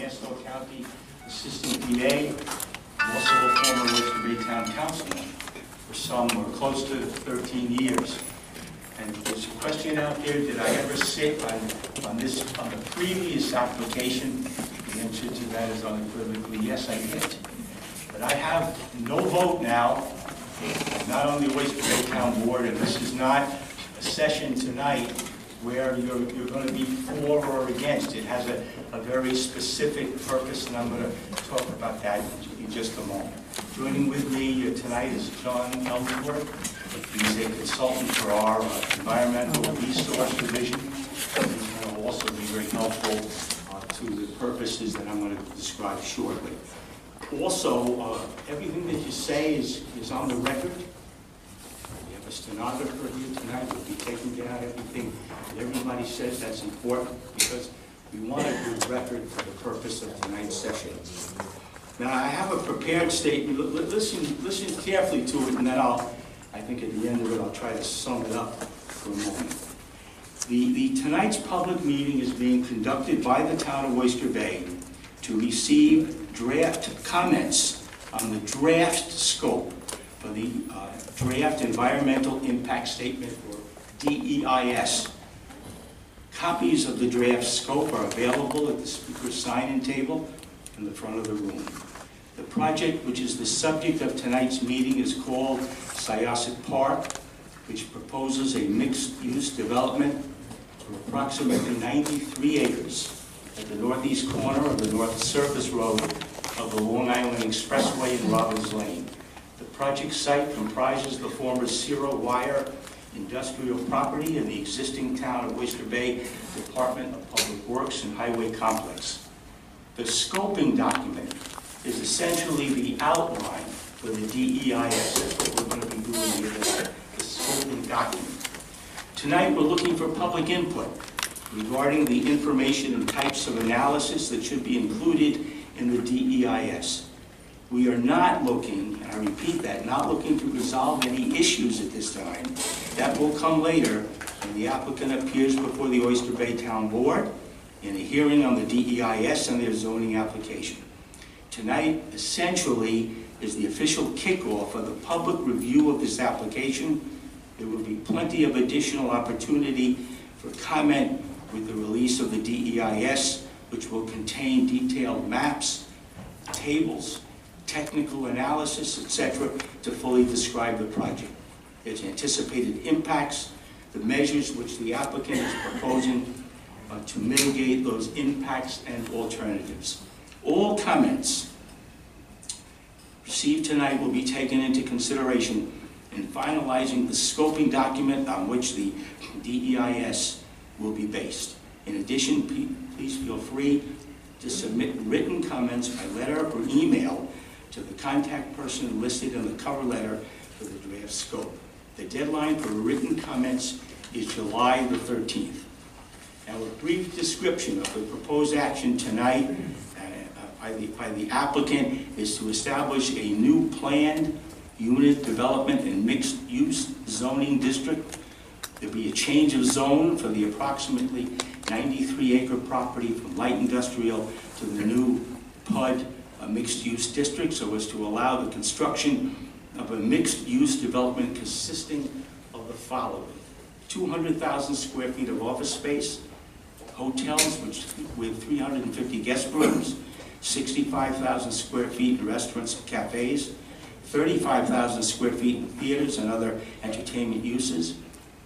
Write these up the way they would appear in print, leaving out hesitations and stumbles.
Nassau County Assistant DA, also a former Oyster Bay Town Councilman for some or close to 13 years. And there's a question out there, did I ever sit on the previous application? The answer to that is unequivocally yes, I did. But I have no vote now, not on the Oyster Bay Town Board, and this is not a session tonight where you're going to be for or against. It has a very specific purpose, and I'm going to talk about that in just a moment. Joining with me tonight is John Ellsworth. He's a consultant for our Environmental Resource Division. He's going to also be very helpful to the purposes that I'm going to describe shortly. Also, everything that you say is on the record. We have a stenographer here tonight. We'll be taking down everything that everybody says. That's important because we want a good record for the purpose of tonight's session. Now, I have a prepared statement. Listen carefully to it, and then I think at the end of it, I'll try to sum it up for a moment. Tonight's public meeting is being conducted by the town of Oyster Bay to receive draft comments on the draft scope for the draft environmental impact statement, or DEIS. Copies of the draft scope are available at the speaker's sign-in table in the front of the room. The project, which is the subject of tonight's meeting, is called Syosset Park, which proposes a mixed-use development for approximately 93 acres at the northeast corner of the North Surface Road of the Long Island Expressway in Robbins Lane. The project site comprises the former Zero Wire industrial property in the existing town of Oyster Bay Department of Public Works and Highway Complex. The scoping document is essentially the outline for the DEIS. That's what we're going to be doing here tonight, the scoping document. Tonight we're looking for public input regarding the information and types of analysis that should be included in the DEIS. We are not looking, and I repeat that, not looking to resolve any issues at this time. That will come later when the applicant appears before the Oyster Bay Town Board in a hearing on the DEIS and their zoning application. Tonight, essentially, is the official kickoff of the public review of this application. There will be plenty of additional opportunity for comment with the release of the DEIS, which will contain detailed maps, tables, technical analysis, etc., to fully describe the project, its anticipated impacts, the measures which the applicant is proposing to mitigate those impacts and alternatives. All comments received tonight will be taken into consideration in finalizing the scoping document on which the DEIS will be based. In addition, please feel free to submit written comments by letter or email to the contact person listed in the cover letter for the draft scope. The deadline for written comments is July the 13th. Now, a brief description of the proposed action tonight by the applicant is to establish a new planned unit development and mixed-use zoning district. There'll be a change of zone for the approximately 93-acre property from light industrial to the new PUD mixed-use district, so as to allow the construction of a mixed-use development consisting of the following: 200,000 square feet of office space, hotels with 350 guest rooms, 65,000 square feet in restaurants and cafes, 35,000 square feet in theaters and other entertainment uses,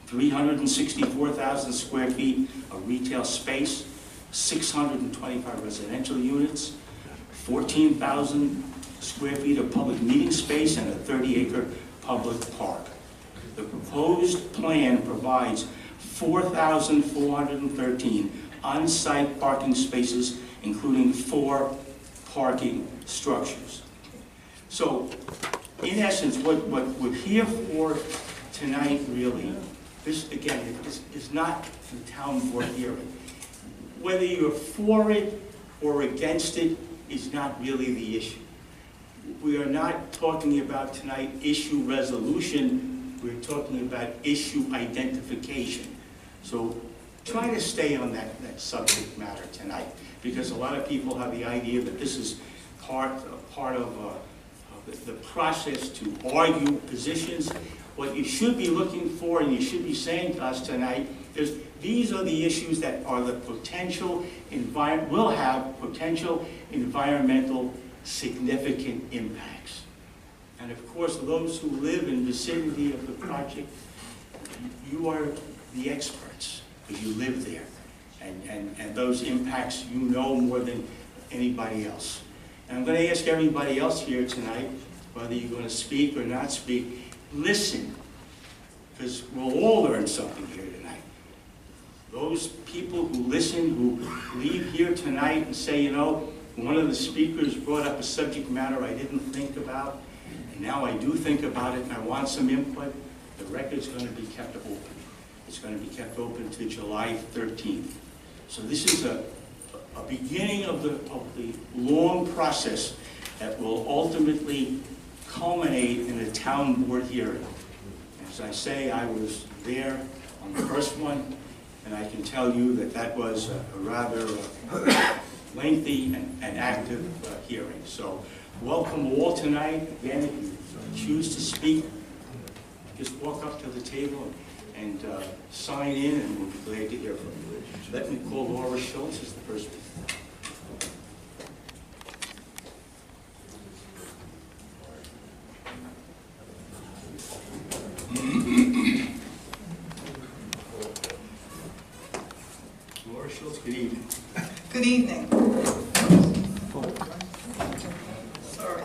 364,000 square feet of retail space, 625 residential units, 14,000 square feet of public meeting space, and a 30-acre public park. The proposed plan provides 4,413 on-site parking spaces, including 4 parking structures. So, in essence, what we're here for tonight, really, this, again, is not the town board hearing. Whether you're for it or against it is not really the issue. We are not talking about tonight issue resolution, we're talking about issue identification. So try to stay on that subject matter tonight, because a lot of people have the idea that this is part of the process to argue positions. What you should be looking for, and you should be saying to us tonight, is these are the issues that are the will have potential environmental significant impacts. And of course, those who live in the vicinity of the project, you are the experts, because you live there. And those impacts you know more than anybody else. And I'm going to ask everybody else here tonight, whether you're going to speak or not speak, listen, because we'll all learn something here tonight. Those people who listen, who leave here tonight and say, you know, one of the speakers brought up a subject matter I didn't think about, and now I do think about it and I want some input, the record's going to be kept open. It's going to be kept open to July 13th. So this is a beginning of the long process that will ultimately culminate in a town board hearing. As I say, I was there on the first one, and I can tell you that that was a rather lengthy and active hearing. So welcome all tonight. Again, if you choose to speak, just walk up to the table and sign in, and we'll be glad to hear from you. Let me call Laura Schultz as the first speaker. Laura Schultz, good evening. Good evening. Sorry.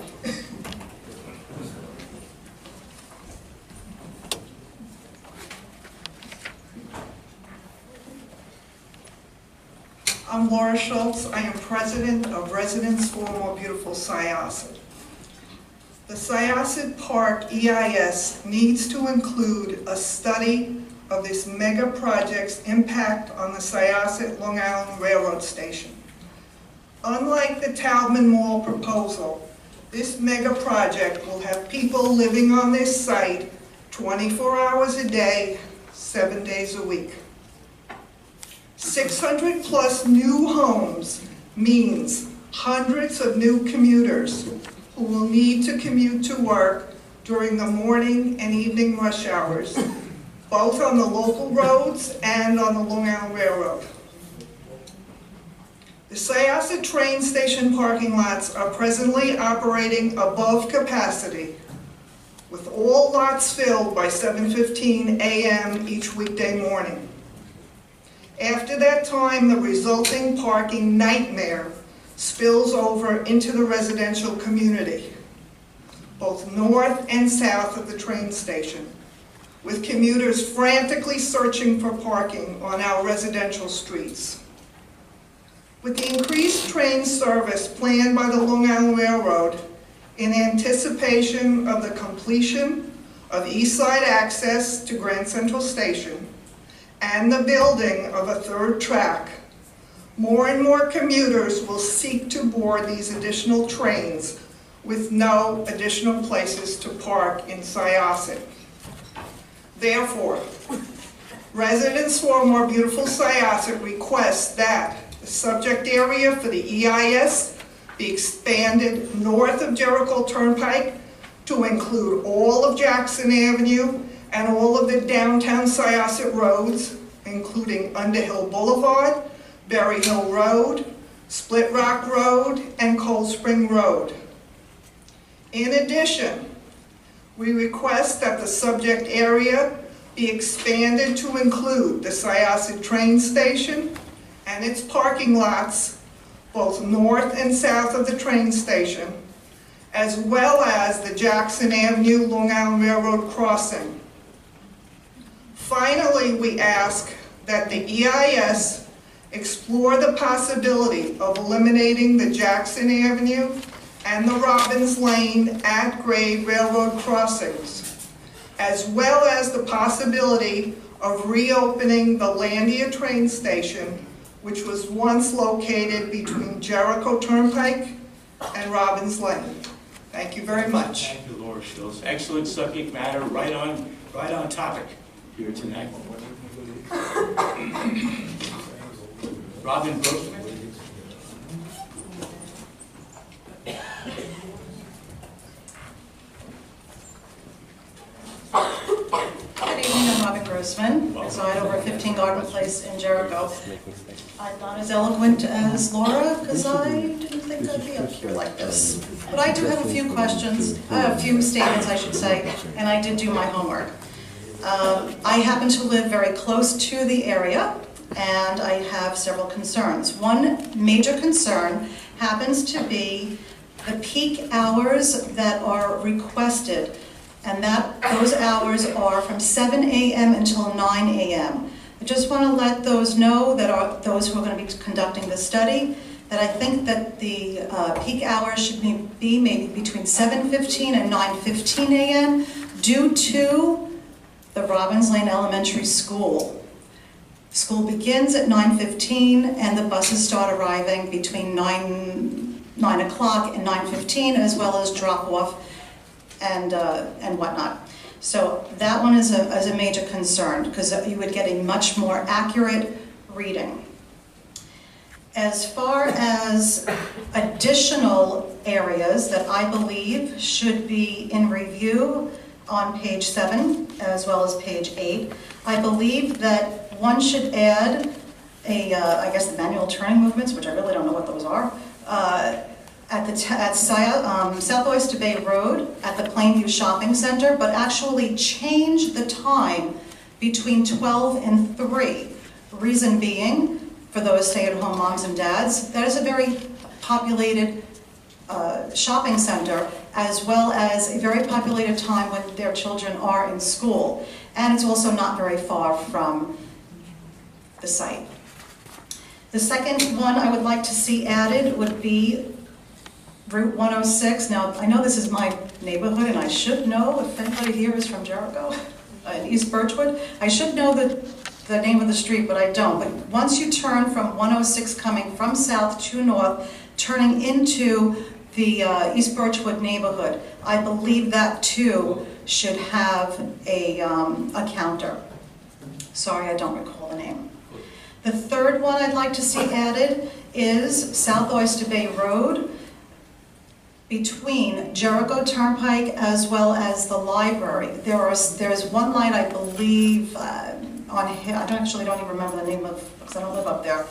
I'm Laura Schultz. I am president of Residents for More Beautiful Syosset. The Syosset Park EIS needs to include a study of this mega project's impact on the Syosset Long Island Railroad Station. Unlike the Taubman Mall proposal, this mega project will have people living on this site 24 hours a day, 7 days a week. 600 plus new homes means hundreds of new commuters who will need to commute to work during the morning and evening rush hours, both on the local roads and on the Long Island Railroad. The Syosset train station parking lots are presently operating above capacity, with all lots filled by 7:15 a.m. each weekday morning. After that time, the resulting parking nightmare spills over into the residential community, both north and south of the train station, with commuters frantically searching for parking on our residential streets. With the increased train service planned by the Long Island Railroad in anticipation of the completion of East Side access to Grand Central Station and the building of a third track, more and more commuters will seek to board these additional trains with no additional places to park in Syosset. Therefore, Residents for More Beautiful Syosset request that the subject area for the EIS be expanded north of Jericho Turnpike to include all of Jackson Avenue and all of the downtown Syosset roads, including Underhill Boulevard, Berry Hill Road, Split Rock Road, and Cold Spring Road. In addition, we request that the subject area be expanded to include the Syosset train station and its parking lots, both north and south of the train station, as well as the Jackson Avenue Long Island Railroad crossing. Finally, we ask that the EIS explore the possibility of eliminating the Jackson Avenue and the Robbins Lane at-grade railroad crossings, as well as the possibility of reopening the Landia train station, which was once located between Jericho Turnpike and Robbins Lane. Thank you very much. Thank you, Laura Schultz. Excellent subject matter, right on topic here tonight. Robin Grossman. preside over 15 Garden Place in Jericho. I'm not as eloquent as Laura, because I didn't think I'd be up here like this. But I do have a few questions, a few statements I should say, and I did do my homework. I happen to live very close to the area, and I have several concerns. One major concern happens to be the peak hours that are requested, and those hours are from 7 a.m. until 9 a.m. I just want to let those know that are those who are going to be conducting the study, that I think that the peak hours should be maybe between 7:15 and 9:15 a.m. due to the Robbins Lane Elementary School. School begins at 9:15 and the buses start arriving between 9 o'clock and 9:15, as well as drop off and whatnot. So that one is a major concern, because you would get a much more accurate reading. As far as additional areas that I believe should be in review on page 7 as well as page 8, I believe that one should add I guess the manual turning movements, which I really don't know what those are, at South Oyster Bay Road at the Plainview Shopping Center, but actually change the time between 12 and 3. Reason being, for those stay-at-home moms and dads, that is a very populated shopping center, as well as a very populated time when their children are in school. And it's also not very far from the site. The second one I would like to see added would be Route 106. Now, I know this is my neighborhood, and I should know if anybody here is from Jericho, in East Birchwood. I should know the name of the street, but I don't. But once you turn from 106 coming from south to north, turning into the East Birchwood neighborhood, I believe that too should have a counter. Sorry, I don't recall the name. The third one I'd like to see added is South Oyster Bay Road between Jericho Turnpike as well as the library. There's one light, I believe, I don't even remember the name of, because I don't live up there.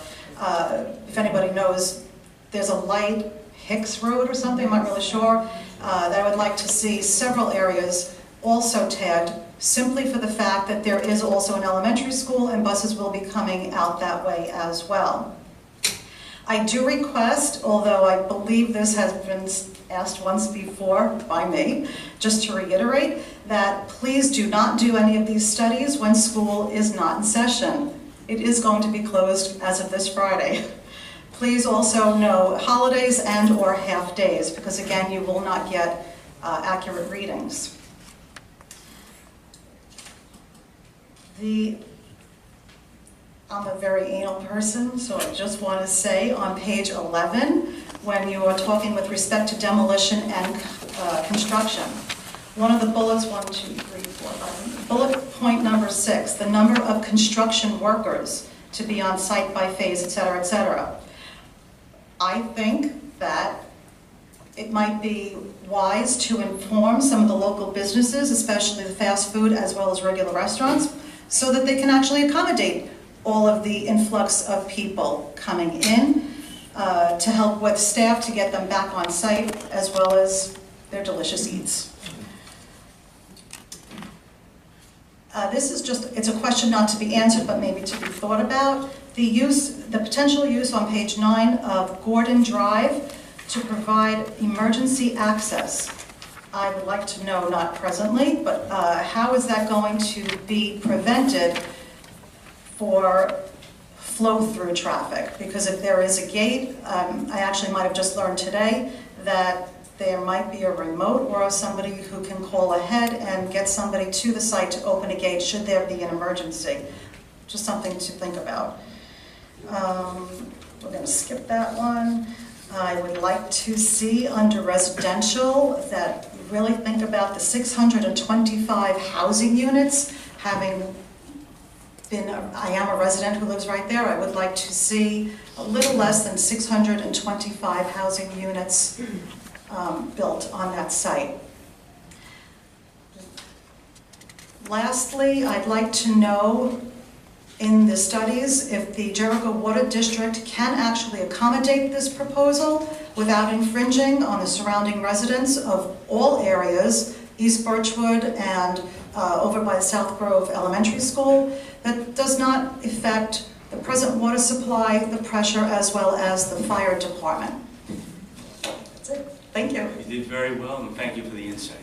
If anybody knows, there's a light, Hicks Road or something, I'm not really sure, that I would like to see several areas also tagged, simply for the fact that there is also an elementary school and buses will be coming out that way as well. I do request, although I believe this has been asked once before by me, just to reiterate, that please do not do any of these studies when school is not in session. It is going to be closed as of this Friday. Please also know holidays and or half days, because again, you will not get accurate readings. I'm a very anal person, so I just want to say on page 11, when you are talking with respect to demolition and construction, one of the bullets, 1, 2, 3, 4, 5, bullet point number 6, the number of construction workers to be on site by phase, etc., etc. I think that it might be wise to inform some of the local businesses, especially the fast food as well as regular restaurants, so that they can actually accommodate all of the influx of people coming in to help with staff to get them back on site, as well as their delicious eats. This is just, it's a question not to be answered, but maybe to be thought about. The potential use on page 9 of Gordon Drive to provide emergency access. I would like to know, not presently, but how is that going to be prevented for flow-through traffic? Because if there is a gate, I actually might have just learned today that there might be a remote or somebody who can call ahead and get somebody to the site to open a gate should there be an emergency. Just something to think about. We're going to skip that one. I would like to see under residential that we really think about the 625 housing units. Having been, I am a resident who lives right there, I would like to see a little less than 625 housing units built on that site. Lastly, I'd like to know in the studies if the Jericho Water District can actually accommodate this proposal without infringing on the surrounding residents of all areas, East Birchwood and over by South Grove Elementary School, that does not affect the present water supply, the pressure, as well as the fire department. That's it. Thank you. You did very well, and thank you for the insight.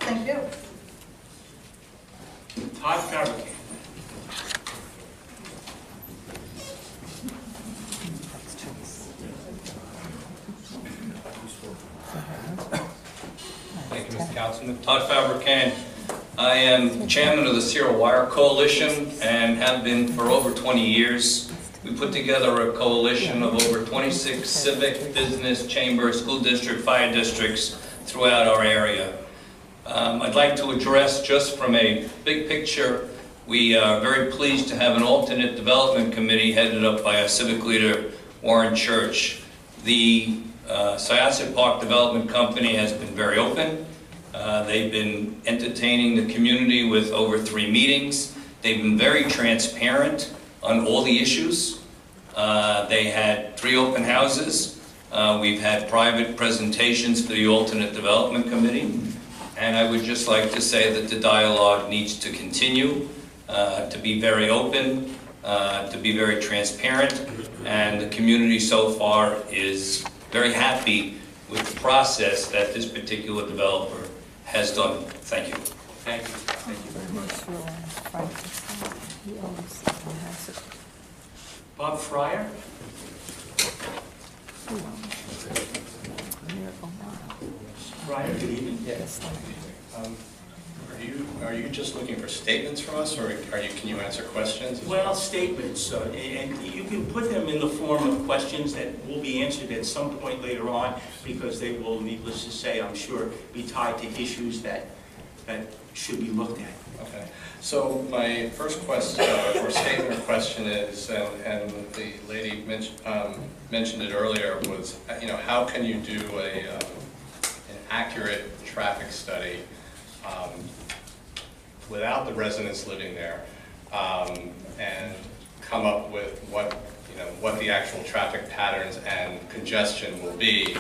Thank you. Todd Fabricant. Thank you, Mr. Councilman. Todd Fabricant. I am chairman of the Serial Wire Coalition and have been for over 20 years. We put together a coalition of over 26 civic, business, chamber, school district, fire districts throughout our area. I'd like to address, just from a big picture, we are very pleased to have an alternate development committee headed up by our civic leader, Warren Church. The Syosset Park Development Company has been very open. They've been entertaining the community with over 3 meetings. They've been very transparent on all the issues. They had 3 open houses. We've had private presentations for the alternate development committee. And I would just like to say that the dialogue needs to continue, to be very open, to be very transparent. And the community so far is very happy with the process that this particular developer has done. Thank you. Thank you. Thank you very much. Bob Fryer? Fryer, good evening. Yes. Are you just looking for statements from us, or can you answer questions? Well, statements, and you can put them in the form of questions that will be answered at some point later on, because they will, needless to say, I'm sure, be tied to issues that should be looked at. Okay. So my first question, or statement or question is, and the lady mentioned it earlier, was, how can you do an accurate traffic study without the residents living there, and come up with what the actual traffic patterns and congestion will be.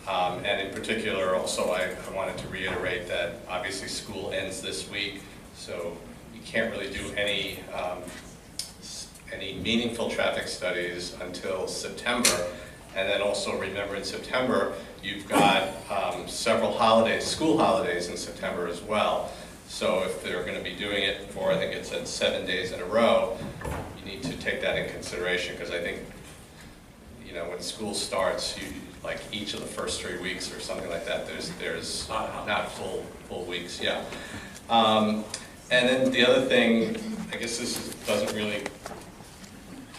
And in particular, also, I wanted to reiterate that obviously school ends this week, so you can't really do any meaningful traffic studies until September. And then also remember, in September, you've got several holidays, school holidays in September as well. So if they're going to be doing it for, I think it said 7 days in a row, you need to take that in consideration, because I think, when school starts, like each of the first 3 weeks or something like that, there's not full weeks, yeah. And then the other thing, I guess this doesn't really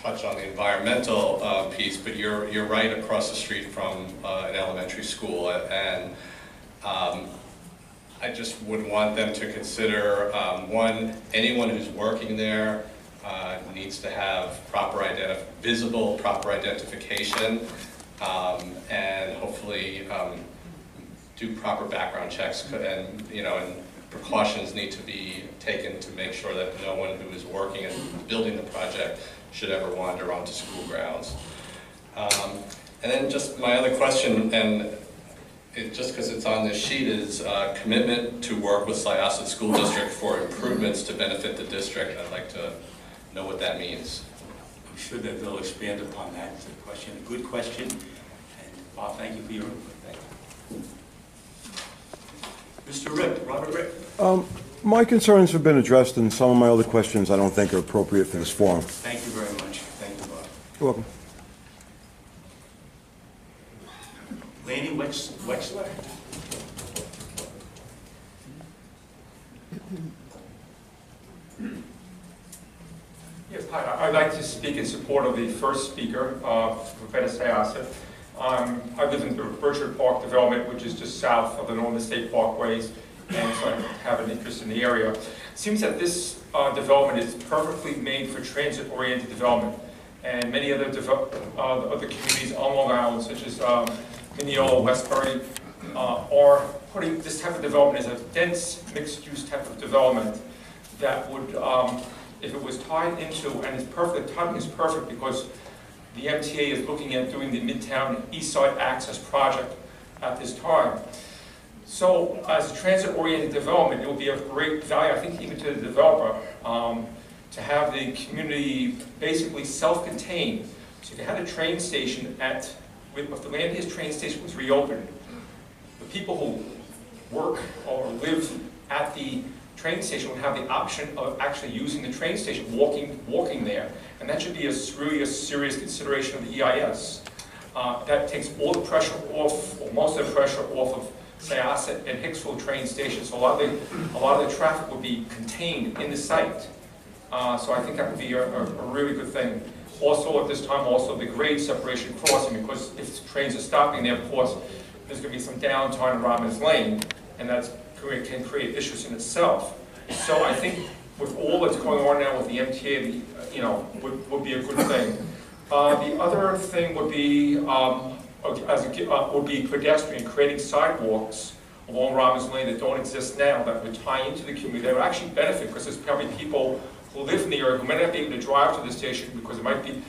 touch on the environmental piece, but you're right across the street from an elementary school, and I just would want them to consider, one, anyone who's working there needs to have visible proper identification, and hopefully do proper background checks, and precautions need to be taken to make sure that no one who is working and building the project should ever wander onto school grounds. And then just my other question, and just because it's on this sheet, is commitment to work with Syosset School District for improvements to benefit the district. I'd like to know what that means. I'm sure that they'll expand upon that. It's a question, a good question. And Bob, thank you for your input. Thank you. Mr. Ripp, Robert Ripp. My concerns have been addressed, and some of my other questions I don't think are appropriate for this forum. Thank you very much. Thank you, Bob. You're welcome. Lanny Wexler. Yes, hi. I'd like to speak in support of the first speaker, Professor Syosset. I live in the Procedural Park development, which is just south of the Northern State Parkways, and so I have an interest in the area. It seems that this development is perfectly made for transit-oriented development, and many other communities on Long Island, such as Mineola, Westbury, are putting this type of development as a dense, mixed-use type of development that would if it was tied into, and it's perfect, the timing is perfect because the MTA is looking at doing the Midtown East Side Access Project at this time. So as a transit-oriented development, it will be of great value, I think even to the developer, to have the community basically self-contained. So if you had a train station if the Landis train station was reopened, the people who work or live at the train station would have the option of actually using the train station, walking there. And that should be really a serious consideration of the EIS. That takes all the pressure off, or most of the pressure off of Syosset and Hicksville train stations. So a lot of the traffic would be contained in the site. So I think that would be a really good thing. Also, at this time, also the grade separation crossing, because if trains are stopping there, of course, there's going to be some downtime in Robbins Lane, and that can create issues in itself. So I think with all that's going on now with the MTA, would be a good thing. The other thing would be pedestrian, creating sidewalks along Robbins Lane that don't exist now, that would tie into the community. They would actually benefit because there's probably people who live in the area who might not be able to drive to the station because it might be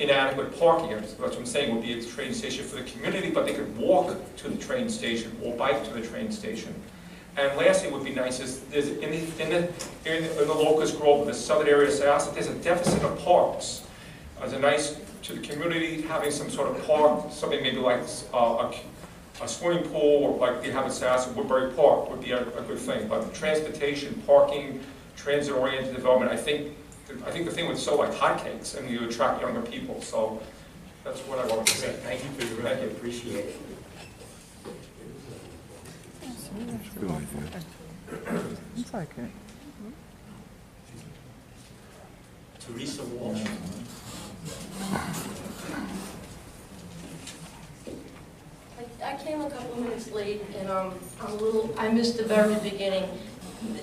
inadequate parking. That's what I'm saying, would be a train station for the community, but they could walk to the train station or bike to the train station. And lastly, it would be nice is there's in the Locust Grove, the southern area of Syosset, there's a deficit of parks. It's a nice to the community having some sort of park, something maybe like a swimming pool, or like they have at Syosset, Woodbury Park would be a good thing. But transportation, parking, transit-oriented development, I think the thing would sell like hotcakes, and you attract younger people. So that's what I wanted to say. Thank you for your input. Appreciate it. Good idea. It's okay. Teresa Walsh. I came a couple of minutes late, and I missed the very beginning.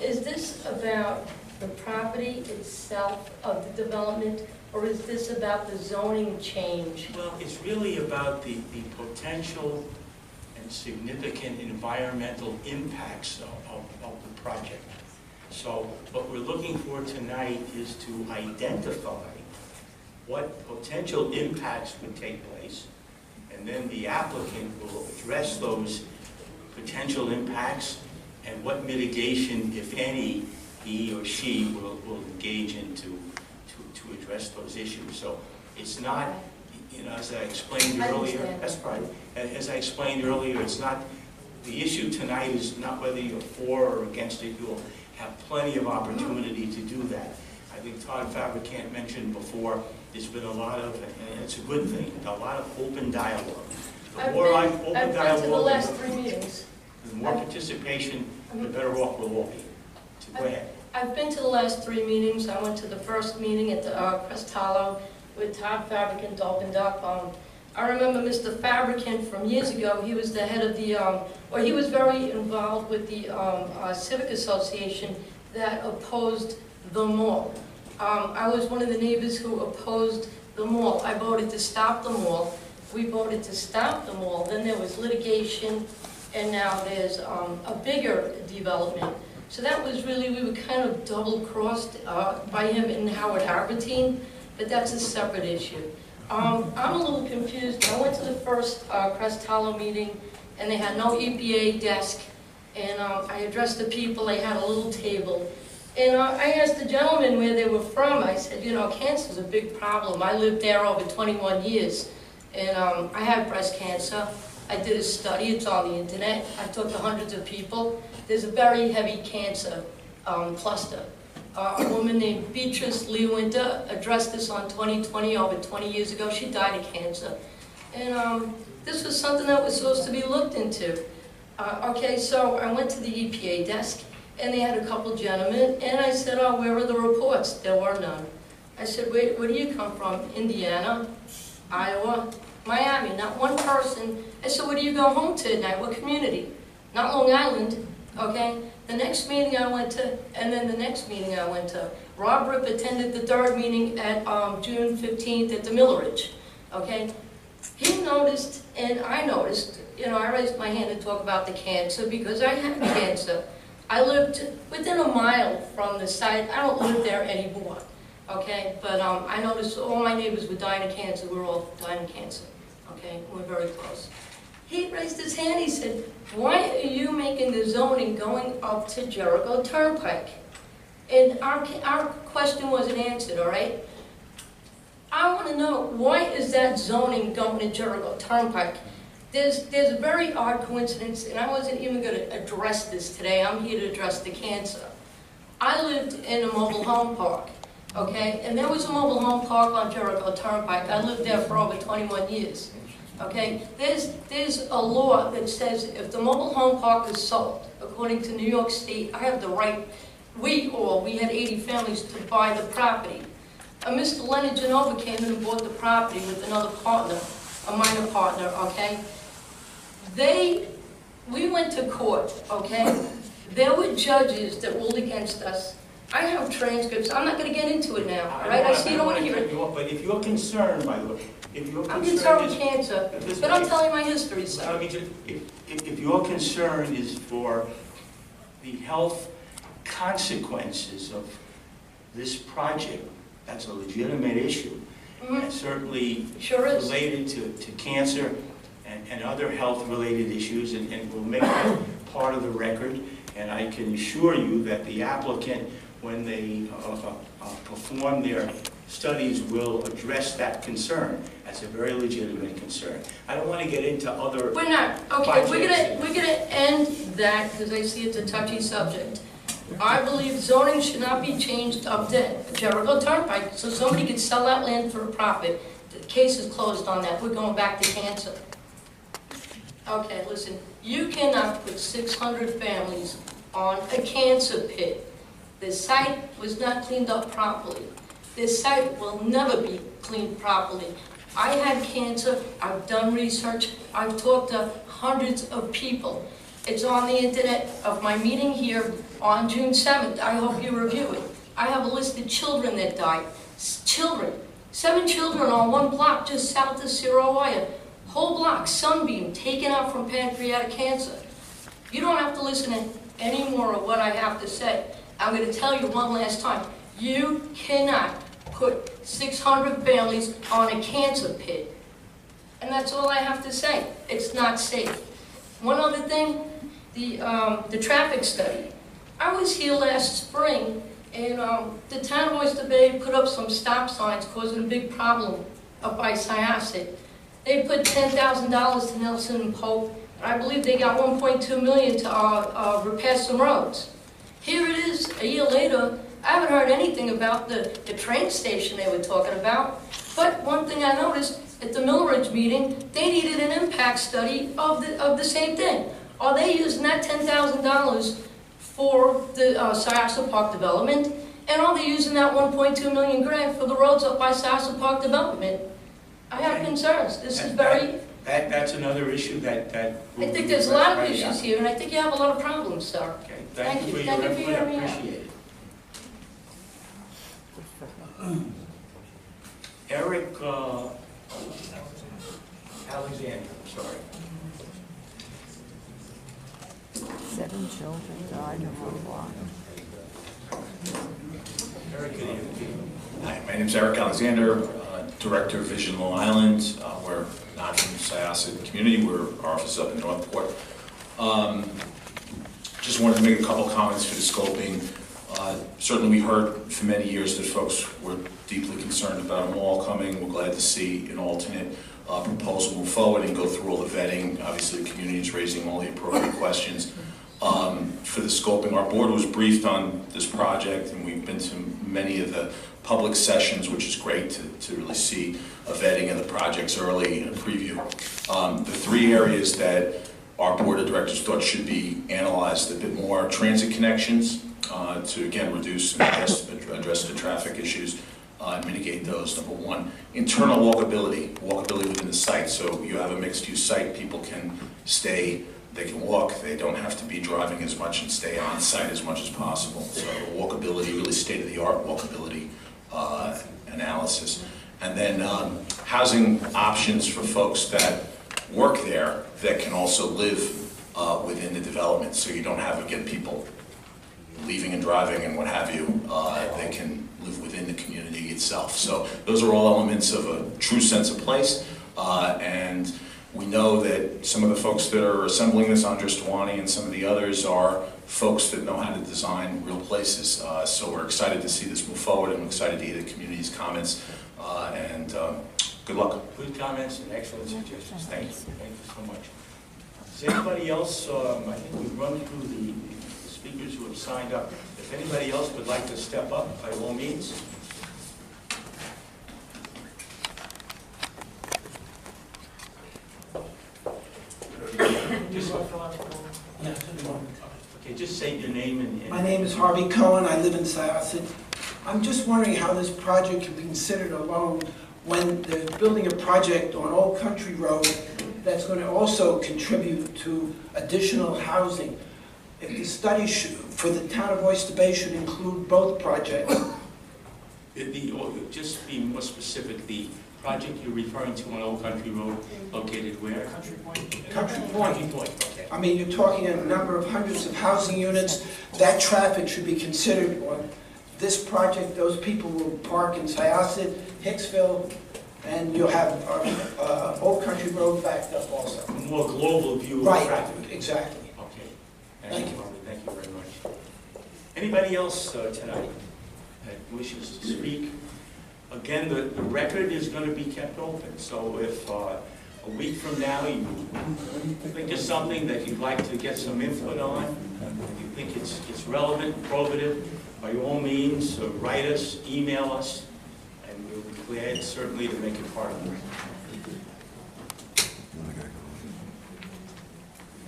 Is this about the property itself of the development, or is this about the zoning change? Well, it's really about the potential and significant environmental impacts of the project. So what we're looking for tonight is to identify what potential impacts would take place, and then the applicant will address those potential impacts and what mitigation, if any, he or she will engage in to address those issues. So it's not, as I explained earlier, that's right. As I explained earlier, it's not, the issue tonight is not whether you're for or against it. You'll have plenty of opportunity to do that. I think Todd Fabricant mentioned before, there's been a lot of, and it's a good thing, a lot of open dialogue. I've been to the last 3 meetings. The more participation, the better off we'll all be. So go ahead. I've been to the last 3 meetings. I went to the first meeting at the Castagna with Todd Fabricant, Dolphin Duck. I remember Mr. Fabricant from years ago. He was the head of the, or he was very involved with the Civic Association that opposed the mall. I was one of the neighbors who opposed the mall. I voted to stop the mall. We voted to stop the mall. Then there was litigation, and now there's a bigger development. So that was really, we were kind of double-crossed by him in Howard Albertine, but that's a separate issue. I'm a little confused. I went to the first Crest Hollow meeting, and they had no EPA desk, and I addressed the people. They had a little table. And I asked the gentleman where they were from. I said, cancer is a big problem. I lived there over 21 years, and I had breast cancer. I did a study. It's on the internet. I talked to hundreds of people. There's a very heavy cancer cluster. A woman named Beatrice Lee Winter addressed this on 2020, over 20 years ago. She died of cancer. And this was something that was supposed to be looked into. Okay, so I went to the EPA desk, and they had a couple gentlemen, and I said, oh, where are the reports? There were none. I said, wait, where do you come from? Indiana, Iowa, Miami, not one person. I said, where do you go home to at night? What community? Not Long Island, okay? The next meeting I went to, and then the next meeting I went to, Rob Ripp attended the 3rd meeting at June 15th at the Milleridge, okay? He noticed, and I noticed, I raised my hand to talk about the cancer because I had cancer. I lived within a mile from the site. I don't live there anymore. okay? But I noticed all my neighbors were dying of cancer. We're all dying of cancer, okay? We're very close. He raised his hand, he said, why are you making the zoning going up to Jericho Turnpike? And our question wasn't answered, all right? I want to know, why is that zoning going to Jericho Turnpike? There's a very odd coincidence, and I wasn't even going to address this today. I'm here to address the cancer. I lived in a mobile home park, okay? And there was a mobile home park on Jericho Turnpike. I lived there for over 21 years, okay? There's a law that says if the mobile home park is sold, according to New York State, I have the right, we had 80 families to buy the property. Mr. Leonard Genova came in and bought the property with another partner, a minor partner, okay? We went to court, okay? There were judges that ruled against us. I have transcripts. I'm not going to get into it now, right? I see you don't want to hear it. But if you're concerned, by the way, if you're I'm concerned concerned with cancer, but I'm telling my history, sir. if your concern is for the health consequences of this project, that's a legitimate issue. And certainly Sure is. related to cancer and other health-related issues, and we'll make that part of the record. And I can assure you that the applicant, when they perform their studies, will address that concern. That's a very legitimate concern. I don't want to get into other We're not. Okay, projects. we're gonna end that because I see it's a touchy subject. I believe zoning should not be changed up to Jericho Turnpike, so somebody could sell that land for a profit. The case is closed on that. We're going back to cancer. Okay, listen, you cannot put 600 families on a cancer pit. The site was not cleaned up properly. This site will never be cleaned properly. I had cancer, I've done research, I've talked to hundreds of people. It's on the internet of my meeting here on June 7th. I hope you review it. I have a list of children that died. Children. 7 children on one block just south of Zero Wire. Whole block, Sunbeam, taken out from pancreatic cancer. You don't have to listen to any more of what I have to say. I'm going to tell you one last time. You cannot put 600 families on a cancer pit. And that's all I have to say. It's not safe. One other thing, the traffic study. I was here last spring, and the town of Oyster Bay put up some stop signs causing a big problem up by Syosset. They put $10,000 to Nelson and Pope, and I believe they got $1.2 million to repair some roads. Here it is, a year later. I haven't heard anything about the train station they were talking about. But one thing I noticed at the Millridge meeting, they needed an impact study of the same thing. Are they using that $10,000 for the Syosset Park development? And are they using that 1.2 million grant for the roads up by Syosset Park development? I have concerns. This is very... That's another issue that I think there's a lot of issues here, and I think you have a lot of problems, sir. Okay, thank you for your input. I appreciate it. Eric Alexander, sorry. 7 children died of one block. Eric, good evening. Hi, my name is Eric Alexander, Director of Vision Long Island. We're not from the Syosset community. Our office is up in Northport. Just wanted to make a couple comments for the scoping. Certainly we heard for many years that folks were deeply concerned about a mall coming. We're glad to see an alternate proposal move forward and go through all the vetting. Obviously the community is raising all the appropriate questions. For the scoping, our board was briefed on this project, and we've been to many of the public sessions, which is great to really see a vetting of the projects early in a preview. The 3 areas that our board of directors thought should be analyzed a bit more: transit connections, to again reduce and address the traffic issues and mitigate those. Number 1, internal walkability within the site. So you have a mixed-use site, people can stay, they can walk, they don't have to be driving as much and stay on site as much as possible. So walkability, really state-of-the-art walkability analysis. And then housing options for folks that work there that can also live within the development, so you don't have, again, people leaving and driving and what have you. They can live within the community itself. So those are all elements of a true sense of place, and we know that some of the folks that are assembling this, Andres Dwani and some of the others, are folks that know how to design real places. So we're excited to see this move forward, and we're excited to hear the community's comments, and good luck. Good comments and excellent suggestions. Thank you. Thank you so much. Does anybody else, I think we've run through the speakers who have signed up. If anybody else would like to step up, by all means. Okay, just say your name and... My name is Harvey Cohen. I live in Syosset. I'm just wondering how this project can be considered alone when they're building a project on Old Country Road that's going to also contribute to additional housing. If the study for the town of Oyster Bay should include both projects. Just be more specific, the project you're referring to on Old Country Road, located where? Country Point. Country Point. Country Point, okay. I mean, you're talking a number of hundreds of housing units. That traffic should be considered on this project. Those people will park in Syosset, Hicksville, and you'll have Old Country Road backed up also. A more global view of Right, traffic. exactly. Okay. Thank you, Harvey. Thank you very much. Anybody else tonight that wishes to speak? Again, the record is going to be kept open, so if a week from now you think of something that you'd like to get some input on, you think it's relevant, probative, by all means, write us, email us, and we'll be glad certainly to make it part of it.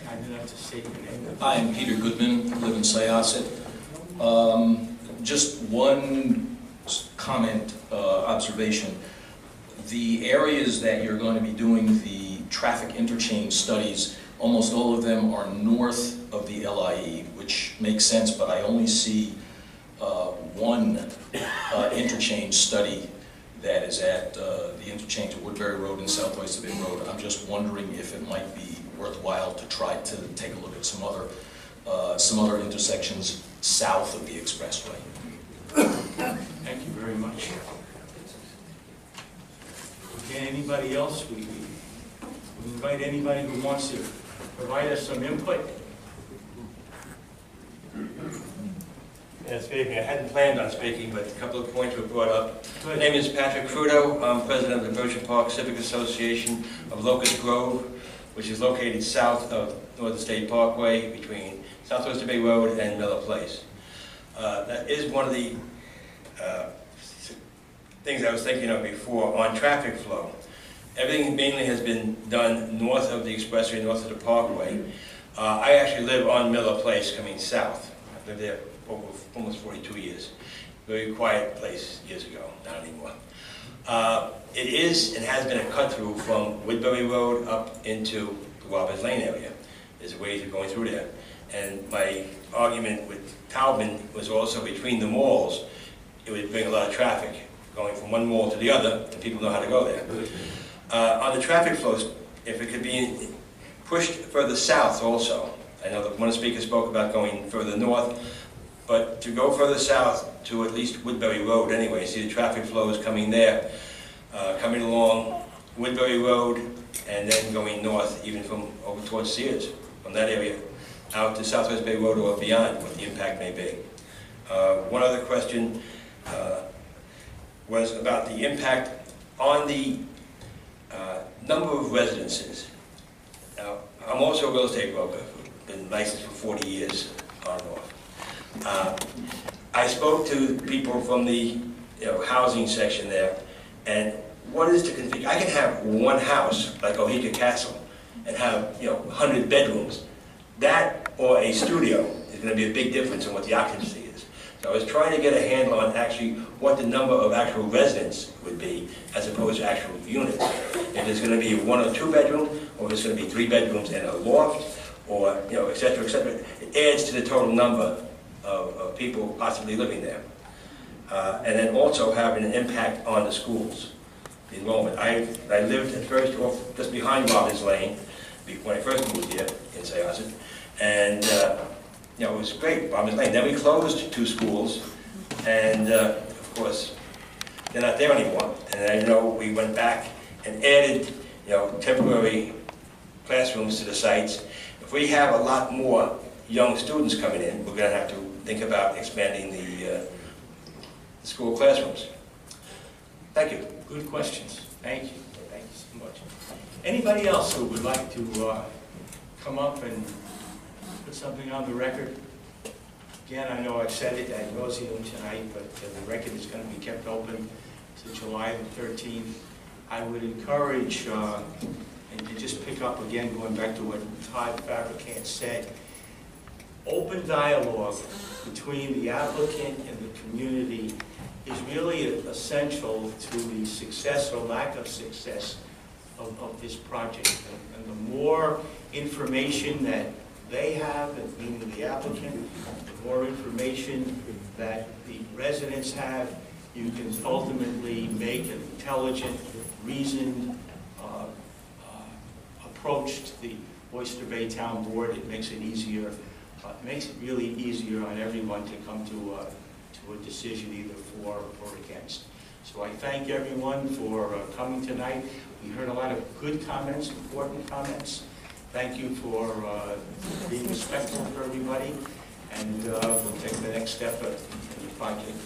I didn't have to say your name. Hi, I'm Peter Goodman, live in Syosset. Just one comment, observation. The areas that you're going to be doing the traffic interchange studies, almost all of them are north of the LIE, which makes sense, but I only see one interchange study that is at the interchange of Woodbury Road and South Oyster Bay Road. I'm just wondering if it might be worthwhile to try to take a look at some other intersections south of the expressway. Thank you very much. Okay, anybody else? We invite anybody who wants to provide us some input. Yes, good evening. I hadn't planned on speaking, but a couple of points were brought up. My name is Patrick Crudo. I'm president of the Berkshire Park Civic Association of Locust Grove, which is located south of Northern State Parkway between South Oyster Bay Road and Miller Place. That is one of the things I was thinking of before on traffic flow. Everything mainly has been done north of the expressway, north of the parkway. I actually live on Miller Place coming south. I've lived there for almost 42 years. Very quiet place years ago, not anymore. It is and has been a cut through from Woodbury Road up into the Robbins Lane area. There's ways of going through there. And my argument with Taubman was also between the malls, it would bring a lot of traffic going from one mall to the other, and people know how to go there. On the traffic flows, if it could be pushed further south also. I know that one speaker spoke about going further north, but to go further south to at least Woodbury Road anyway, see the traffic flows coming there, coming along Woodbury Road, and then going north, even from over towards Sears, from that area, out to Southwest Bay Road or beyond, what the impact may be. One other question was about the impact on the number of residences. Now, I'm also a real estate broker, been licensed for 40 years on and off. I spoke to people from the housing section there, and what is to configure? I can have one house, like Ohika Castle, and have 100 bedrooms. That or a studio is going to be a big difference in what the occupancy is. So I was trying to get a handle on actually what the number of actual residents would be as opposed to actual units. If it's going to be a 1 or 2 bedroom, or if it's going to be 3 bedrooms and a loft, or et cetera, et cetera. It adds to the total number of people possibly living there. And then also having an impact on the schools, the enrollment. I lived at first just behind Robbins Lane when I first moved here in Syosset, and it was great, Robbins Lane. Then we closed 2 schools, and of course, they're not there anymore. And I know we went back and added, temporary classrooms to the sites. If we have a lot more young students coming in, we're going to have to think about expanding the school classrooms. Thank you. Good questions. Thank you. Thank you so much. Anybody else who would like to come up and put something on the record? Again, I know I've said it ad nauseum tonight, but the record is going to be kept open to July the 13th. I would encourage, and to just pick up again, going back to what Todd Fabricant said, open dialogue between the applicant and the community is really essential to the success or lack of success of this project. And the more information that they have, meaning the applicant, the more information that the residents have, you can ultimately make an intelligent, reasoned approach to the Oyster Bay Town Board. It makes it easier, makes it really easier on everyone to come to a decision either for or against. So I thank everyone for coming tonight. We heard a lot of good comments, important comments. Thank you for being respectful for everybody, and we'll take the next step in the project.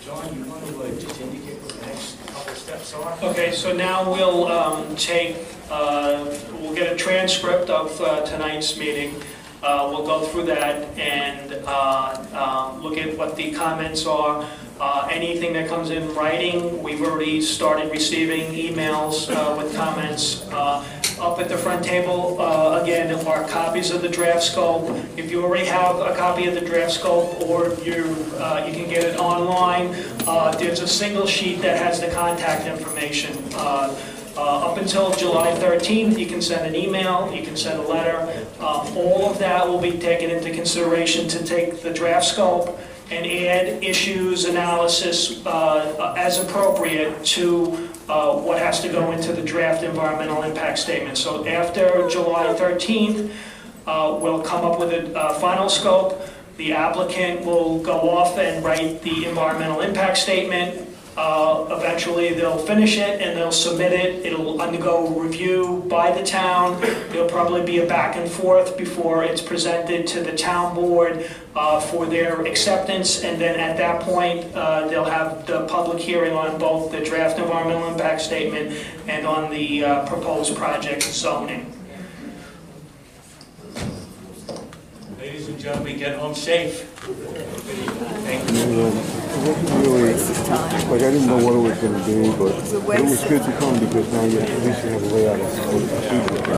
John, you want to just indicate what the next couple of steps are? Okay, so now we'll we'll get a transcript of tonight's meeting. We'll go through that and look at what the comments are. Anything that comes in writing, we've already started receiving emails with comments. Up at the front table, again, are copies of the draft scope. If you already have a copy of the draft scope, or you can get it online, there's a single sheet that has the contact information. Up until July 13th, you can send an email, you can send a letter. All of that will be taken into consideration to take the draft scope and add issues, analysis as appropriate to what has to go into the draft environmental impact statement. So after July 13th, we'll come up with a final scope. The applicant will go off and write the environmental impact statement. Eventually they'll finish it and they'll submit it. It'll undergo review by the town. There'll probably be a back and forth before it's presented to the town board for their acceptance, and then at that point they'll have the public hearing on both the draft environmental impact statement and on the proposed project zoning. Ladies and gentlemen, get home safe. Thank you. It wasn't really, like, I didn't know what it was going to be, but it was good to come because now you at least have a layout of the procedure.